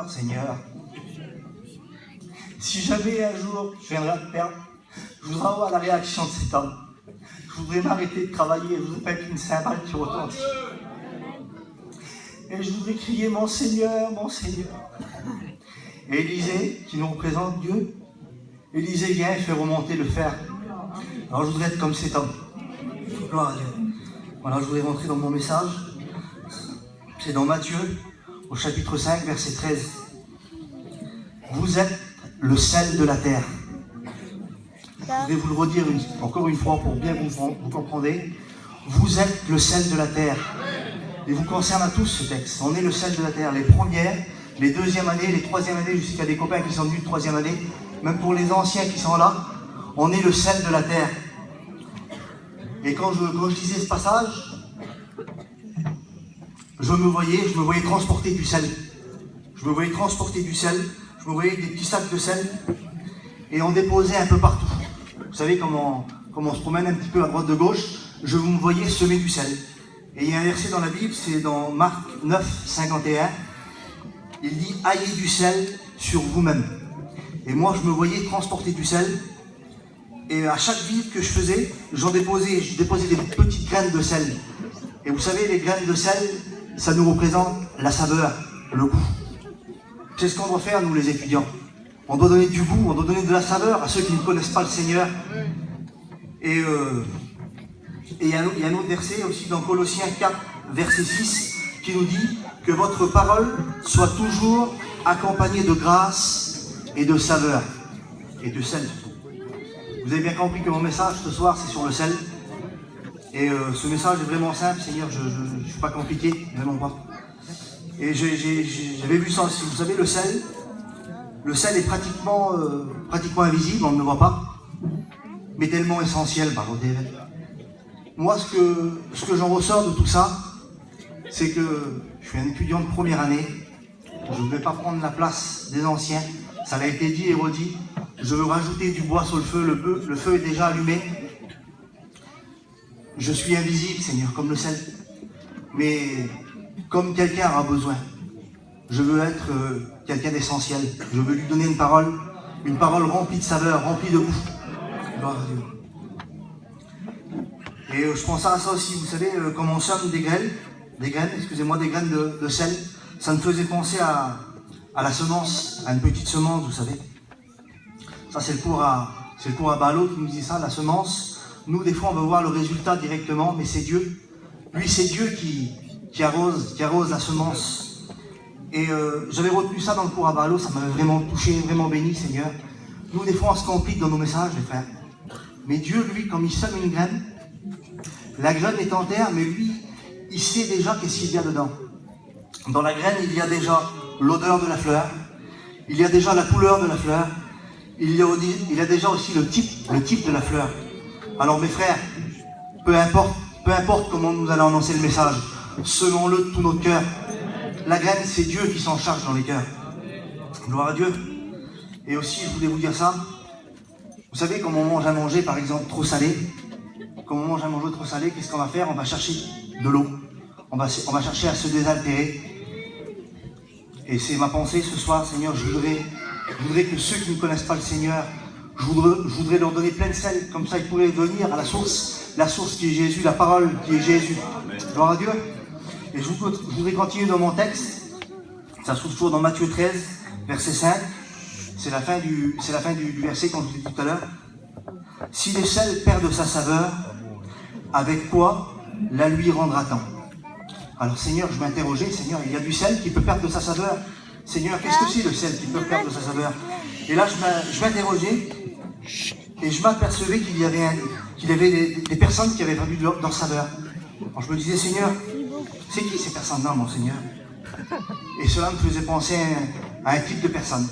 Seigneur, si jamais un jour je viendrai à te perdre, je voudrais avoir la réaction de cet homme. Je voudrais m'arrêter de travailler, je voudrais pas être une cymbale qui retentit. Et je voudrais crier mon Seigneur, mon Seigneur. Et Élisée, qui nous représente Dieu, Élisée vient et fait remonter le fer. Alors je voudrais être comme cet homme. Gloire à Dieu. Voilà, je voudrais rentrer dans mon message. C'est dans Matthieu, au chapitre 5, verset 13. Vous êtes le sel de la terre. Je vais vous le redire encore une fois pour bien vous comprendre. Vous êtes le sel de la terre. Il vous concerne à tous ce texte. On est le sel de la terre. Les premières, les deuxièmes années, les troisièmes années, je sais qu'il y a des copains qui sont venus de troisième année, même pour les anciens qui sont là, on est le sel de la terre. Et quand je lisais ce passage, je me voyais transporter du sel. Je me voyais transporter du sel, je me voyais des petits sacs de sel, et on déposait un peu partout. Vous savez comment on se promène un petit peu à droite de gauche, je me voyais semer du sel. Et il y a un verset dans la Bible, c'est dans Marc 9, 51, il dit « Ayez du sel sur vous-même ». Et moi, je me voyais transporter du sel, et à chaque vide que je faisais, je déposais des petites graines de sel. Et vous savez, les graines de sel, ça nous représente la saveur, le goût. C'est ce qu'on doit faire, nous les étudiants. On doit donner du goût, on doit donner de la saveur à ceux qui ne connaissent pas le Seigneur. Et il y a un autre verset aussi dans Colossiens 4, verset 6, qui nous dit que votre parole soit toujours accompagnée de grâce et de saveur, et de sel surtout. Vous avez bien compris que mon message ce soir, c'est sur le sel. Et ce message est vraiment simple, Seigneur, je ne suis pas compliqué, vraiment pas. Et j'avais vu ça aussi. Vous savez, le sel est pratiquement invisible, on ne le voit pas, mais tellement essentiel par contre. Moi, ce que j'en ressors de tout ça, c'est que je suis un étudiant de première année, je ne vais pas prendre la place des anciens, ça l'a été dit et redit, je veux rajouter du bois sur le feu, le feu est déjà allumé. Je suis invisible, Seigneur, comme le sel, mais comme quelqu'un aura besoin. Je veux être quelqu'un d'essentiel. Je veux lui donner une parole remplie de saveur, remplie de goût. Gloire à Dieu. Et je pense à ça aussi, vous savez, comme on sème des graines de sel, ça me faisait penser à la semence, à une petite semence, vous savez. Ça, c'est le cours à Balo qui nous dit ça, la semence. Nous, des fois, on veut voir le résultat directement, mais c'est Dieu. Lui, c'est Dieu qui arrose la semence. Et j'avais retenu ça dans le cours à Balo, ça m'avait vraiment touché, vraiment béni, Seigneur. Nous, des fois, on se complique dans nos messages, les frères. Mais Dieu, lui, comme il sème une graine, la graine est en terre, mais lui, il sait déjà qu'est-ce qu'il y a dedans. Dans la graine, il y a déjà l'odeur de la fleur, il y a déjà la couleur de la fleur, il y a déjà aussi le type de la fleur. Alors mes frères, peu importe comment nous allons annoncer le message, semons-le de tout notre cœur. La graine, c'est Dieu qui s'en charge dans les cœurs. Gloire à Dieu. Et aussi, je voulais vous dire ça. Vous savez, quand on mange à manger, par exemple, trop salé, quand on mange à manger trop salé, qu'est-ce qu'on va faire? On va chercher de l'eau. On va chercher à se désaltérer. Et c'est ma pensée ce soir, Seigneur, je voudrais que ceux qui ne connaissent pas le Seigneur, je voudrais leur donner plein de sel, comme ça ils pourraient venir à la source qui est Jésus, la parole qui est Jésus. Gloire à Dieu. Et je voudrais continuer dans mon texte. Ça se trouve toujours dans Matthieu 13, verset 5. C'est la fin du verset qu'on vous dit tout à l'heure. Si le sel perd de sa saveur, avec quoi la lui rendra-t-on? Alors Seigneur, je m'interrogeais, Seigneur, il y a du sel qui peut perdre de sa saveur. Seigneur, qu'est-ce que c'est le sel qui peut perdre de sa saveur? Et là, je m'interrogeais et je m'apercevais qu'il y avait des personnes qui avaient perdu leur saveur. Alors je me disais, Seigneur, c'est qui ces personnes-là, mon Seigneur? Et cela me faisait penser à un type de personne.